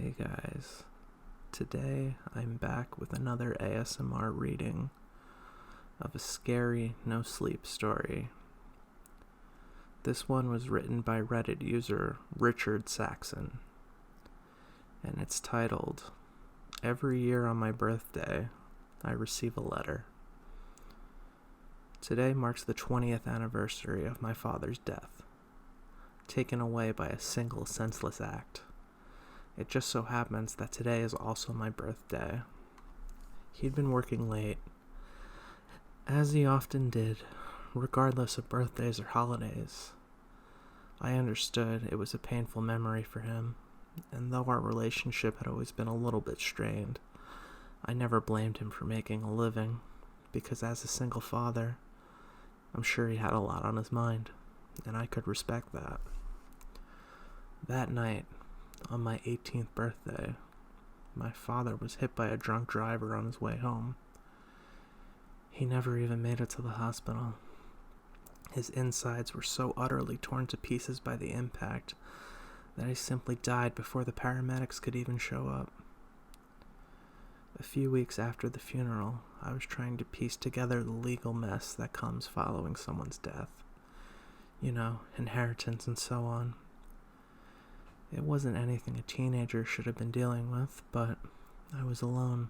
Hey guys, today I'm back with another ASMR reading of a scary no-sleep story. This one was written by Reddit user Richard Saxon, and it's titled, "Every year on my birthday, I receive a letter." Today marks the 20th anniversary of my father's death, taken away by a single senseless act. It just so happens that today is also my birthday. He'd been working late, as he often did, regardless of birthdays or holidays. I understood it was a painful memory for him, and though our relationship had always been a little bit strained, I never blamed him for making a living, because as a single father, I'm sure he had a lot on his mind, and I could respect that. That night, on my 18th birthday, my father was hit by a drunk driver on his way home. He never even made it to the hospital. His insides were so utterly torn to pieces by the impact that he simply died before the paramedics could even show up. A few weeks after the funeral, I was trying to piece together the legal mess that comes following someone's death. Inheritance and so on. It wasn't anything a teenager should have been dealing with, but I was alone.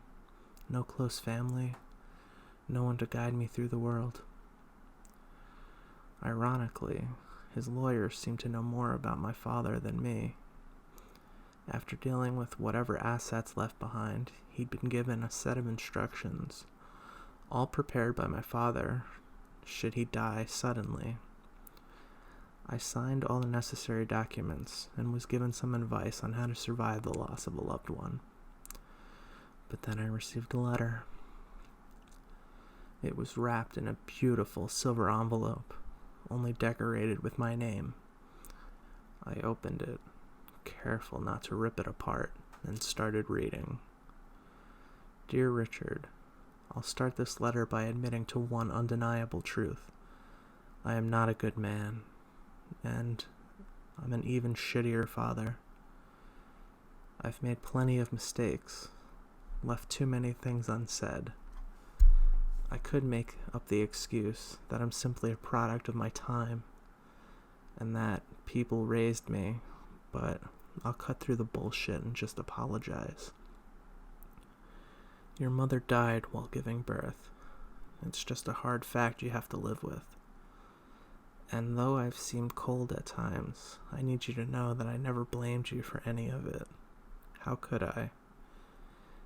No close family. No one to guide me through the world. Ironically, his lawyers seemed to know more about my father than me. After dealing with whatever assets left behind, he'd been given a set of instructions, all prepared by my father, should he die suddenly. I signed all the necessary documents and was given some advice on how to survive the loss of a loved one. But then I received a letter. It was wrapped in a beautiful silver envelope, only decorated with my name. I opened it, careful not to rip it apart, and started reading. "Dear Richard, I'll start this letter by admitting to one undeniable truth. I am not a good man. And I'm an even shittier father. I've made plenty of mistakes, left too many things unsaid. I could make up the excuse that I'm simply a product of my time, and that people raised me, but I'll cut through the bullshit and just apologize. Your mother died while giving birth. It's just a hard fact you have to live with. And though I've seemed cold at times, I need you to know that I never blamed you for any of it. How could I?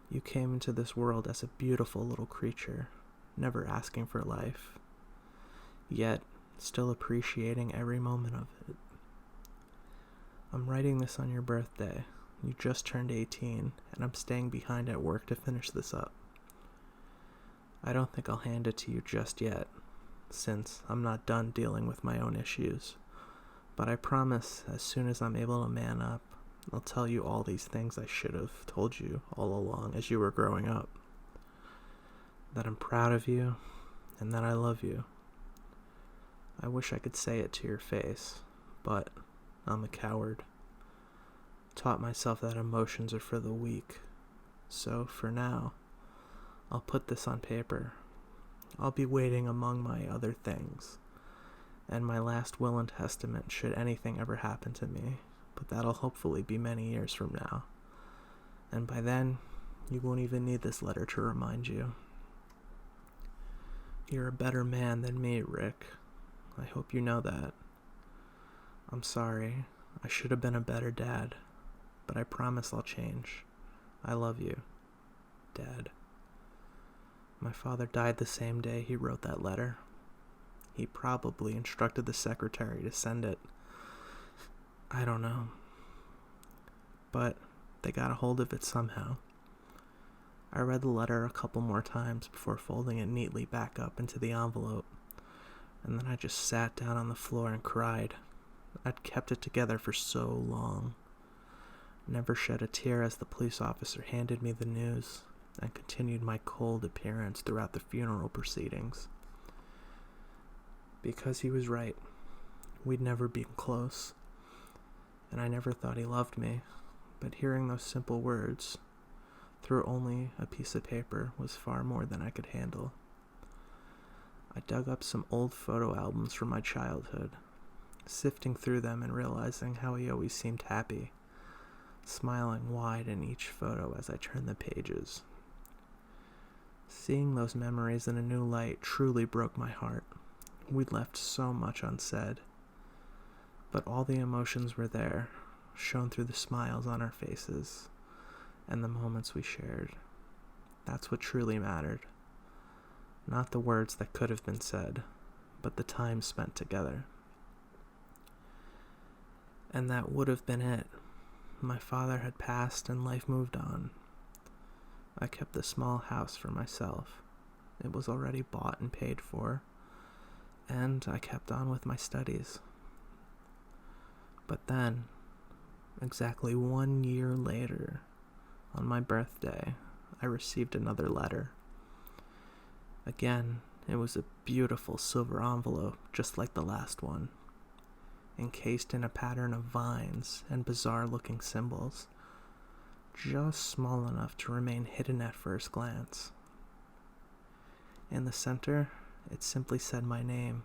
You came into this world as a beautiful little creature, never asking for life, yet still appreciating every moment of it. I'm writing this on your birthday. You just turned 18, and I'm staying behind at work to finish this up. I don't think I'll hand it to you just yet, since I'm not done dealing with my own issues. But I promise, as soon as I'm able to man up, I'll tell you all these things I should have told you all along as you were growing up. That I'm proud of you, and that I love you. I wish I could say it to your face, but I'm a coward. Taught myself that emotions are for the weak. So, for now, I'll put this on paper. I'll be waiting among my other things, and my last will and testament should anything ever happen to me, but that'll hopefully be many years from now. And by then, you won't even need this letter to remind you. You're a better man than me, Rick. I hope you know that. I'm sorry. I should have been a better dad, but I promise I'll change. I love you, Dad." My father died the same day he wrote that letter. He probably instructed the secretary to send it. I don't know. But they got a hold of it somehow. I read the letter a couple more times before folding it neatly back up into the envelope, and then I just sat down on the floor and cried. I'd kept it together for so long. Never shed a tear as the police officer handed me the news, and continued my cold appearance throughout the funeral proceedings. Because he was right. We'd never been close, and I never thought he loved me, but hearing those simple words through only a piece of paper was far more than I could handle. I dug up some old photo albums from my childhood, sifting through them and realizing how he always seemed happy, smiling wide in each photo as I turned the pages. Seeing those memories in a new light truly broke my heart. We'd left so much unsaid, but all the emotions were there, shown through the smiles on our faces and the moments we shared. That's what truly mattered. Not the words that could have been said, but the time spent together. And that would have been it. My father had passed and life moved on. I kept the small house for myself. It was already bought and paid for, and I kept on with my studies. But then, exactly 1 year later, on my birthday, I received another letter. Again, it was a beautiful silver envelope, just like the last one, encased in a pattern of vines and bizarre-looking symbols, just small enough to remain hidden at first glance. In the center, it simply said my name,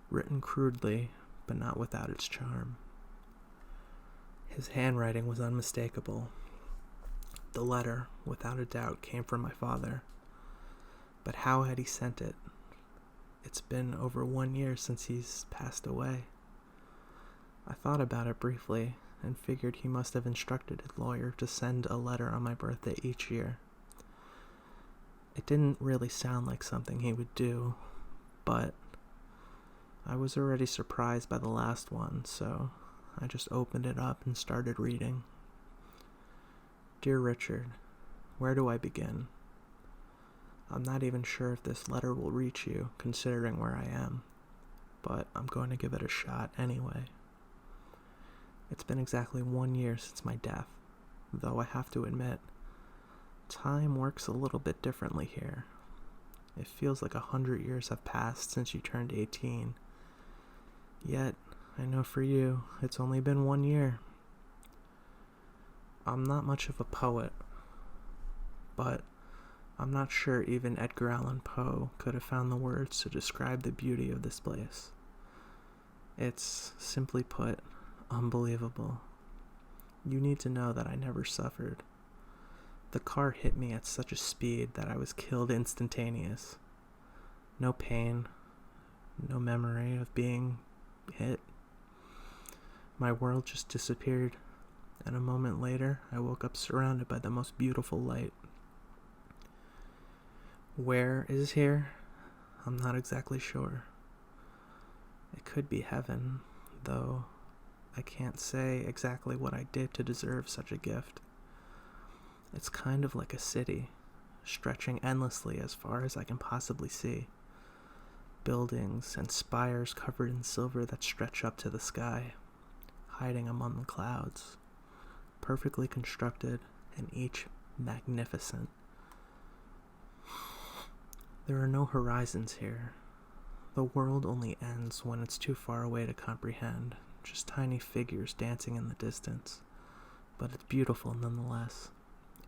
written crudely, but not without its charm. His handwriting was unmistakable. The letter, without a doubt, came from my father. But how had he sent it? It's been over 1 year since he's passed away. I thought about it briefly and figured he must have instructed his lawyer to send a letter on my birthday each year. It didn't really sound like something he would do, but I was already surprised by the last one, so I just opened it up and started reading. Dear Richard, where do I begin? I'm not even sure if this letter will reach you, considering where I am, but I'm going to give it a shot anyway. It's been exactly 1 year since my death, though I have to admit, time works a little bit differently here. It feels like 100 years have passed since you turned 18. Yet, I know for you, it's only been 1 year. I'm not much of a poet, but I'm not sure even Edgar Allan Poe could have found the words to describe the beauty of this place. It's, simply put, unbelievable. You need to know that I never suffered. The car hit me at such a speed that I was killed instantaneous. No pain, no memory of being hit. My world just disappeared, and a moment later, I woke up surrounded by the most beautiful light. Where is here? I'm not exactly sure. It could be heaven, though I can't say exactly what I did to deserve such a gift. It's kind of like a city, stretching endlessly as far as I can possibly see. Buildings and spires covered in silver that stretch up to the sky, hiding among the clouds, perfectly constructed and each magnificent. There are no horizons here. The world only ends when it's too far away to comprehend, just tiny figures dancing in the distance. But it's beautiful nonetheless,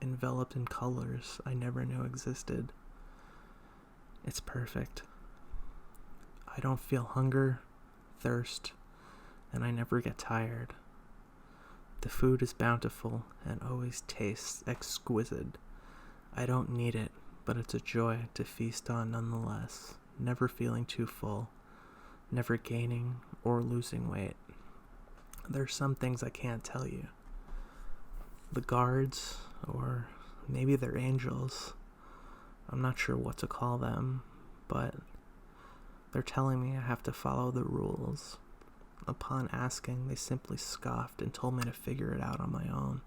enveloped in colors I never knew existed. It's perfect. I don't feel hunger, thirst, and I never get tired. The food is bountiful and always tastes exquisite. I don't need it, but it's a joy to feast on nonetheless, never feeling too full, never gaining or losing weight. There's some things I can't tell you. The guards, or maybe they're angels, I'm not sure what to call them, but they're telling me I have to follow the rules. Upon asking, they simply scoffed and told me to figure it out on my own.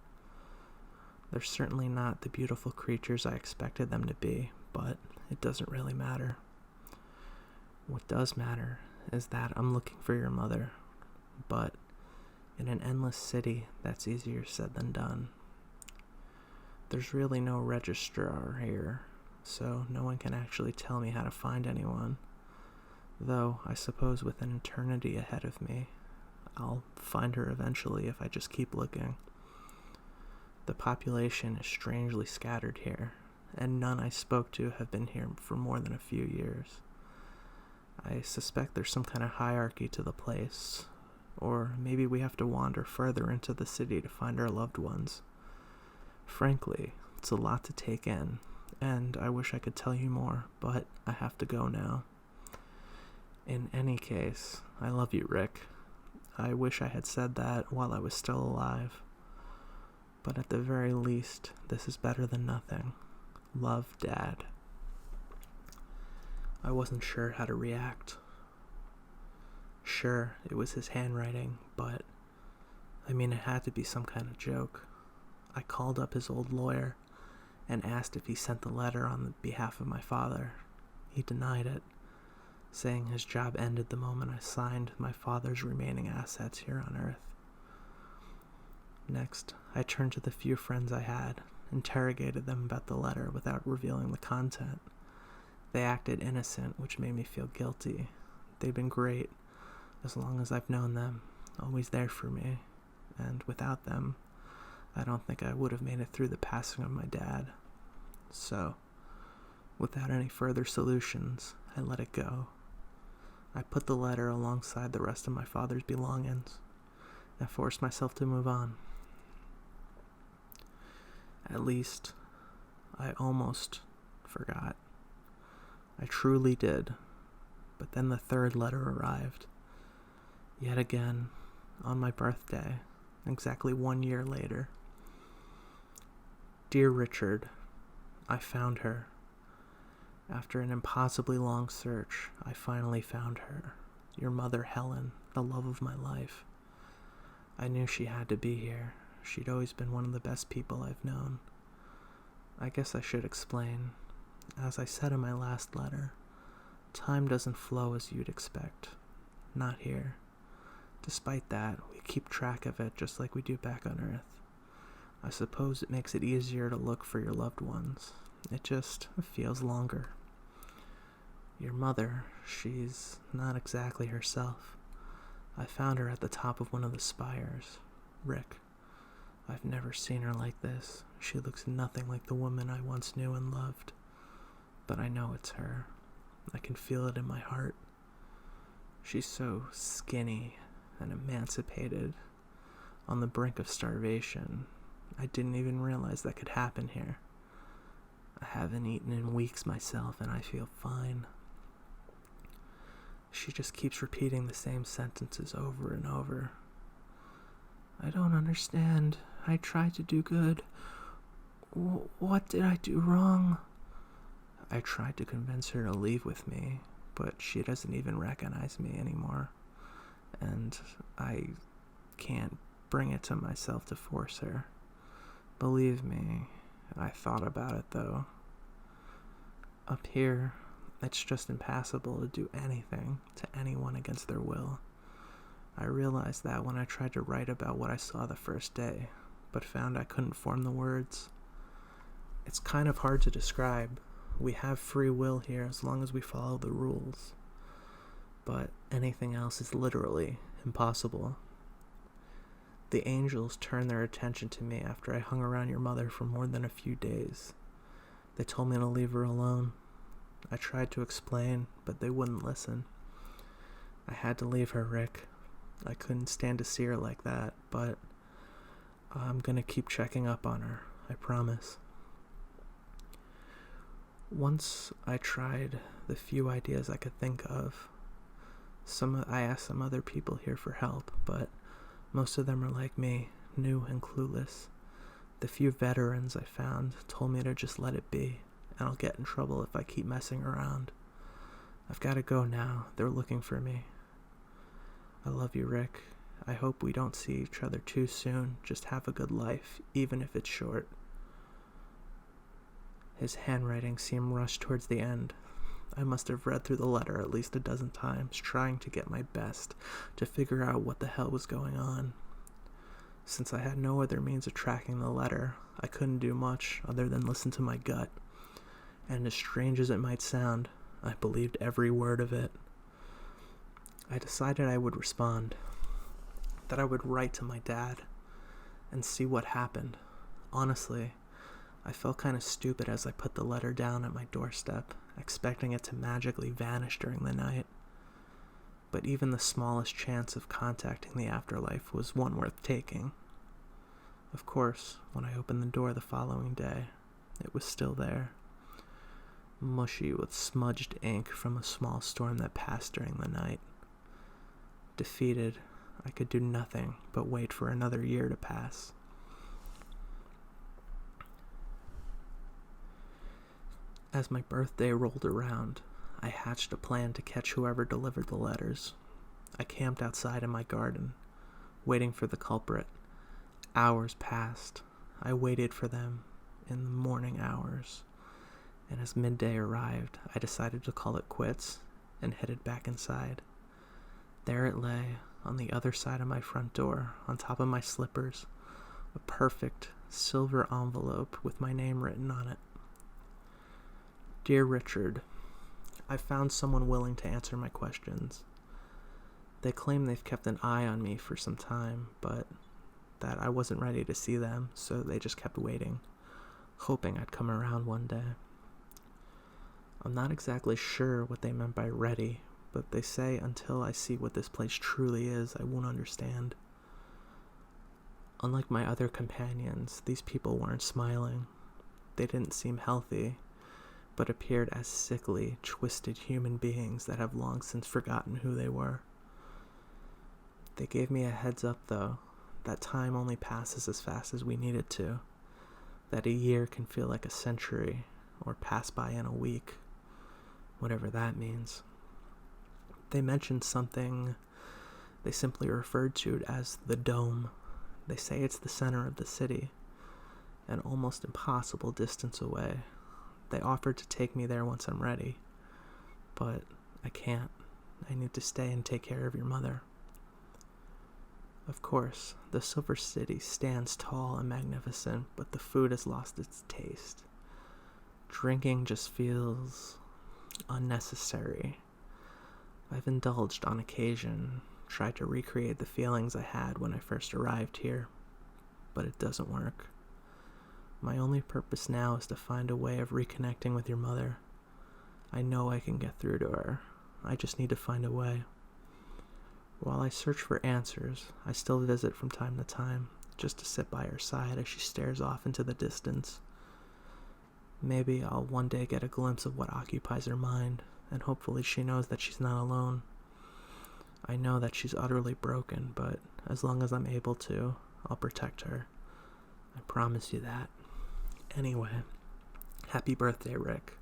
They're certainly not the beautiful creatures I expected them to be, but it doesn't really matter. What does matter is that I'm looking for your mother, but in an endless city, that's easier said than done. There's really no registrar here, so no one can actually tell me how to find anyone. Though, I suppose with an eternity ahead of me, I'll find her eventually if I just keep looking. The population is strangely scattered here, and none I spoke to have been here for more than a few years. I suspect there's some kind of hierarchy to the place, or maybe we have to wander further into the city to find our loved ones. Frankly, it's a lot to take in, and I wish I could tell you more, but I have to go now. In any case, I love you, Rick. I wish I had said that while I was still alive. But at the very least, this is better than nothing. Love, Dad. I wasn't sure how to react. Sure, it was his handwriting, but it had to be some kind of joke. I called up his old lawyer and asked if he sent the letter on behalf of my father. He denied it, saying his job ended the moment I signed my father's remaining assets here on Earth. Next, I turned to the few friends I had, interrogated them about the letter without revealing the content. They acted innocent, which made me feel guilty. They've been great, as long as I've known them, always there for me, and without them, I don't think I would have made it through the passing of my dad. So, without any further solutions, I let it go. I put the letter alongside the rest of my father's belongings and forced myself to move on. At least, I almost forgot. I truly did. But then the third letter arrived. Yet again, on my birthday, exactly 1 year later. Dear Richard, I found her. After an impossibly long search, I finally found her. Your mother, Helen, the love of my life. I knew she had to be here. She'd always been one of the best people I've known. I guess I should explain. As I said in my last letter, time doesn't flow as you'd expect. Not here. Despite that, we keep track of it just like we do back on Earth. I suppose it makes it easier to look for your loved ones. It just feels longer. Your mother, she's not exactly herself. I found her at the top of one of the spires. Rick, I've never seen her like this. She looks nothing like the woman I once knew and loved. But I know it's her. I can feel it in my heart. She's so skinny and emancipated, on the brink of starvation. I didn't even realize that could happen here. I haven't eaten in weeks myself, and I feel fine. She just keeps repeating the same sentences over and over. I don't understand. I tried to do good. What did I do wrong? I tried to convince her to leave with me, but she doesn't even recognize me anymore. And I can't bring it to myself to force her. Believe me, I thought about it though. Up here, it's just impassable to do anything to anyone against their will. I realized that when I tried to write about what I saw the first day, but found I couldn't form the words. It's kind of hard to describe. We have free will here as long as we follow the rules. But anything else is literally impossible. The angels turned their attention to me after I hung around your mother for more than a few days. They told me to leave her alone. I tried to explain, but they wouldn't listen. I had to leave her, Rick. I couldn't stand to see her like that, but I'm gonna keep checking up on her, I promise. Once I tried the few ideas I could think of. I asked some other people here for help, but most of them are like me, new and clueless. The few veterans I found told me to just let it be, and I'll get in trouble if I keep messing around. I've got to go now. They're looking for me. I love you, Rick. I hope we don't see each other too soon. Just have a good life, even if it's short. His handwriting seemed rushed towards the end. I must have read through the letter at least a dozen times, trying to get my best to figure out what the hell was going on. Since I had no other means of tracking the letter, I couldn't do much other than listen to my gut. And as strange as it might sound, I believed every word of it. I decided I would respond, that I would write to my dad and see what happened. Honestly, I felt kind of stupid as I put the letter down at my doorstep, expecting it to magically vanish during the night. But even the smallest chance of contacting the afterlife was one worth taking. Of course, when I opened the door the following day, it was still there, mushy with smudged ink from a small storm that passed during the night. Defeated, I could do nothing but wait for another year to pass. As my birthday rolled around, I hatched a plan to catch whoever delivered the letters. I camped outside in my garden, waiting for the culprit. Hours passed. I waited for them in the morning hours, and as midday arrived, I decided to call it quits and headed back inside. There it lay, on the other side of my front door, on top of my slippers, a perfect silver envelope with my name written on it. Dear Richard, I found someone willing to answer my questions. They claim they've kept an eye on me for some time, but that I wasn't ready to see them, so they just kept waiting, hoping I'd come around one day. I'm not exactly sure what they meant by ready, but they say until I see what this place truly is, I won't understand. Unlike my other companions, these people weren't smiling. They didn't seem healthy, but appeared as sickly, twisted human beings that have long since forgotten who they were. They gave me a heads up, though, that time only passes as fast as we need it to, that a year can feel like a century, or pass by in a week, whatever that means. They mentioned something they simply referred to as the Dome. They say it's the center of the city, an almost impossible distance away. They offered to take me there once I'm ready, but I can't. I need to stay and take care of your mother. Of course, the Silver City stands tall and magnificent, but the food has lost its taste. Drinking just feels unnecessary. I've indulged on occasion, tried to recreate the feelings I had when I first arrived here, but it doesn't work. My only purpose now is to find a way of reconnecting with your mother. I know I can get through to her. I just need to find a way. While I search for answers, I still visit from time to time, just to sit by her side as she stares off into the distance. Maybe I'll one day get a glimpse of what occupies her mind, and hopefully she knows that she's not alone. I know that she's utterly broken, but as long as I'm able to, I'll protect her. I promise you that. Anyway, happy birthday, Rick.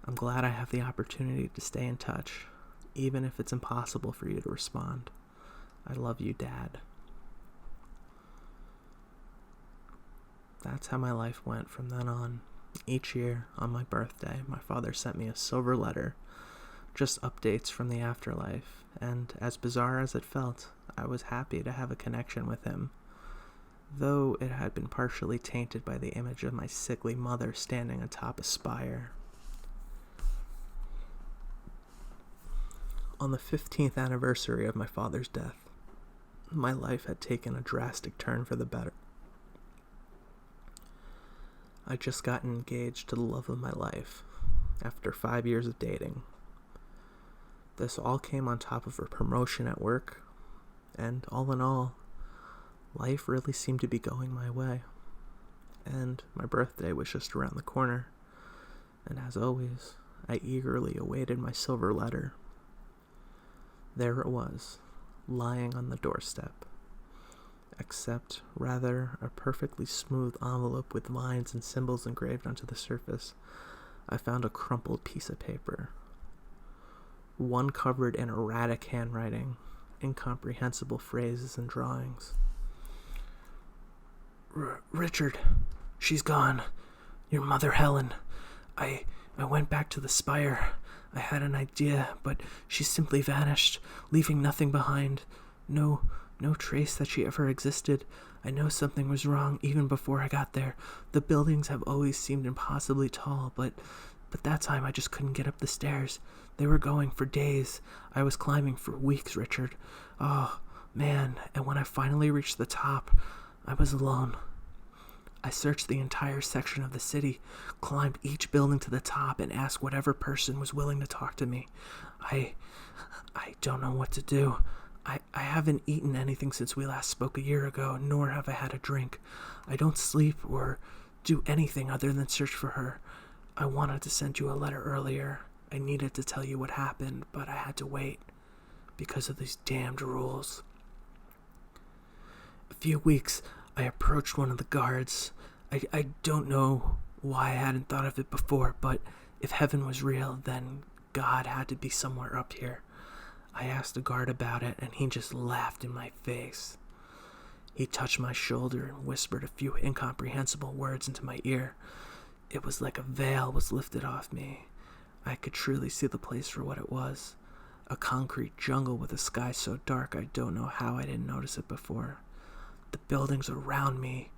I'm glad I have the opportunity to stay in touch, even if it's impossible for you to respond. I love you, Dad. That's how my life went from then on. Each year, on my birthday, my father sent me a silver letter, just updates from the afterlife, and as bizarre as it felt, I was happy to have a connection with him, though it had been partially tainted by the image of my sickly mother standing atop a spire. On the 15th anniversary of my father's death, my life had taken a drastic turn for the better. I'd just gotten engaged to the love of my life, after 5 years of dating. This all came on top of a promotion at work, and all in all, life really seemed to be going my way. And my birthday was just around the corner, and as always, I eagerly awaited my silver letter. There it was, lying on the doorstep, except rather a perfectly smooth envelope with lines and symbols engraved onto the surface. I found a crumpled piece of paper, one covered in erratic handwriting, incomprehensible phrases and drawings. Richard, she's gone. Your mother, Helen. I went back to the spire. I had an idea, but she simply vanished, leaving nothing behind. No trace that she ever existed. I know something was wrong even before I got there. The buildings have always seemed impossibly tall, but that time I just couldn't get up the stairs. They were going for days. I was climbing for weeks, Richard. Oh, man, and when I finally reached the top, I was alone. I searched the entire section of the city, climbed each building to the top, and asked whatever person was willing to talk to me. I don't know what to do. I haven't eaten anything since we last spoke a year ago, nor have I had a drink. I don't sleep or do anything other than search for her. I wanted to send you a letter earlier. I needed to tell you what happened, but I had to wait because of these damned rules. A few weeks, I approached one of the guards. I don't know why I hadn't thought of it before, but if heaven was real, then God had to be somewhere up here. I asked the guard about it, and he just laughed in my face. He touched my shoulder and whispered a few incomprehensible words into my ear. It was like a veil was lifted off me. I could truly see the place for what it was. A concrete jungle with a sky so dark I don't know how I didn't notice it before. The buildings around me,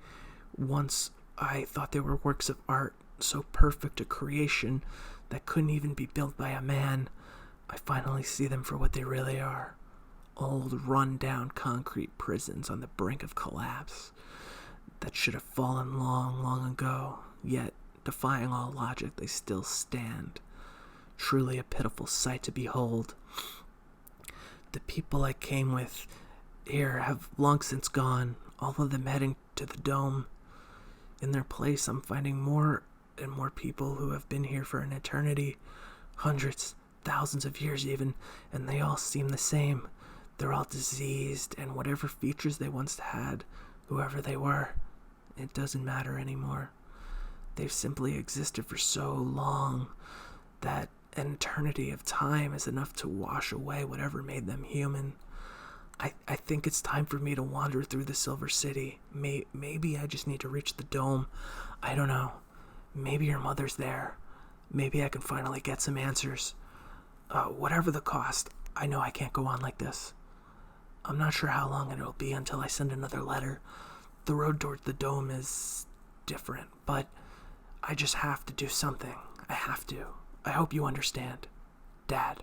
once I thought they were works of art, so perfect a creation that couldn't even be built by a man, I finally see them for what they really are. Old, run-down concrete prisons on the brink of collapse that should have fallen long, long ago, yet, defying all logic, they still stand. Truly a pitiful sight to behold. The people I came with here have long since gone, all of them heading to the dome. In their place, I'm finding more and more people who have been here for an eternity, hundreds, thousands of years even, and they all seem the same. They're all diseased, and whatever features they once had, whoever they were, it doesn't matter anymore. They've simply existed for so long that an eternity of time is enough to wash away whatever made them human. I think it's time for me to wander through the Silver City. Maybe I just need to reach the dome. I don't know. Maybe your mother's there. Maybe I can finally get some answers. Whatever the cost, I know I can't go on like this. I'm not sure how long it'll be until I send another letter. The road towards the dome is different, but I just have to do something. I have to. I hope you understand. Dad.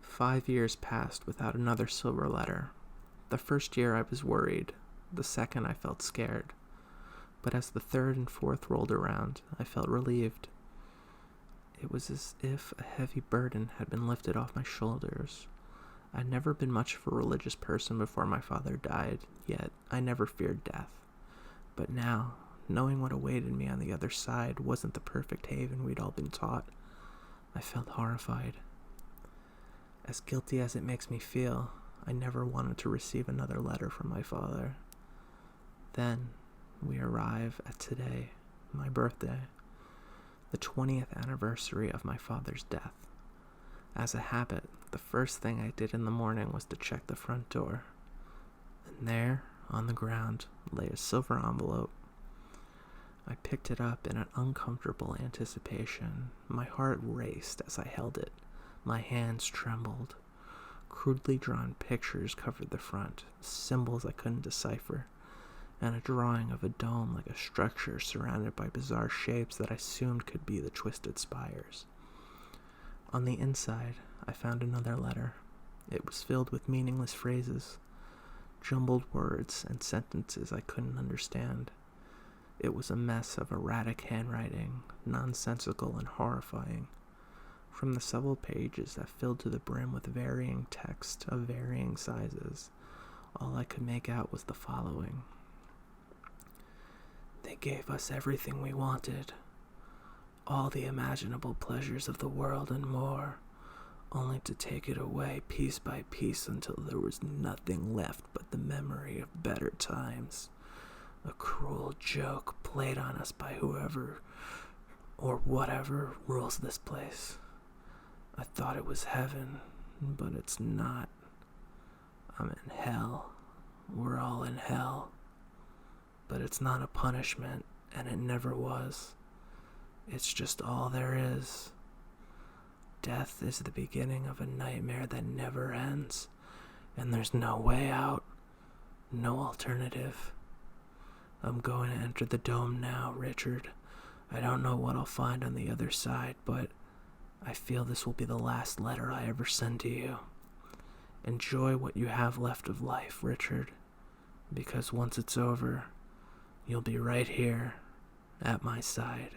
5 years passed without another silver letter. The first year I was worried. The second I felt scared. But as the third and fourth rolled around, I felt relieved. It was as if a heavy burden had been lifted off my shoulders. I'd never been much of a religious person before my father died, yet I never feared death. But now, knowing what awaited me on the other side wasn't the perfect haven we'd all been taught, I felt horrified. As guilty as it makes me feel, I never wanted to receive another letter from my father. Then, we arrive at today, my birthday, the 20th anniversary of my father's death. As a habit, the first thing I did in the morning was to check the front door. And there, on the ground, lay a silver envelope. I picked it up in an uncomfortable anticipation. My heart raced as I held it. My hands trembled. Crudely drawn pictures covered the front, symbols I couldn't decipher, and a drawing of a dome like a structure surrounded by bizarre shapes that I assumed could be the twisted spires. On the inside, I found another letter. It was filled with meaningless phrases, jumbled words and sentences I couldn't understand. It was a mess of erratic handwriting, nonsensical and horrifying. From the several pages that filled to the brim with varying text of varying sizes, all I could make out was the following. They gave us everything we wanted, all the imaginable pleasures of the world and more, only to take it away piece by piece until there was nothing left but the memory of better times. A cruel joke played on us by whoever or whatever rules this place. I thought it was heaven, but it's not. I'm in hell. We're all in hell. But it's not a punishment, and it never was. It's just all there is. Death is the beginning of a nightmare that never ends, and there's no way out, no alternative. I'm going to enter the dome now, Richard. I don't know what I'll find on the other side, but I feel this will be the last letter I ever send to you. Enjoy what you have left of life, Richard. Because once it's over, you'll be right here at my side.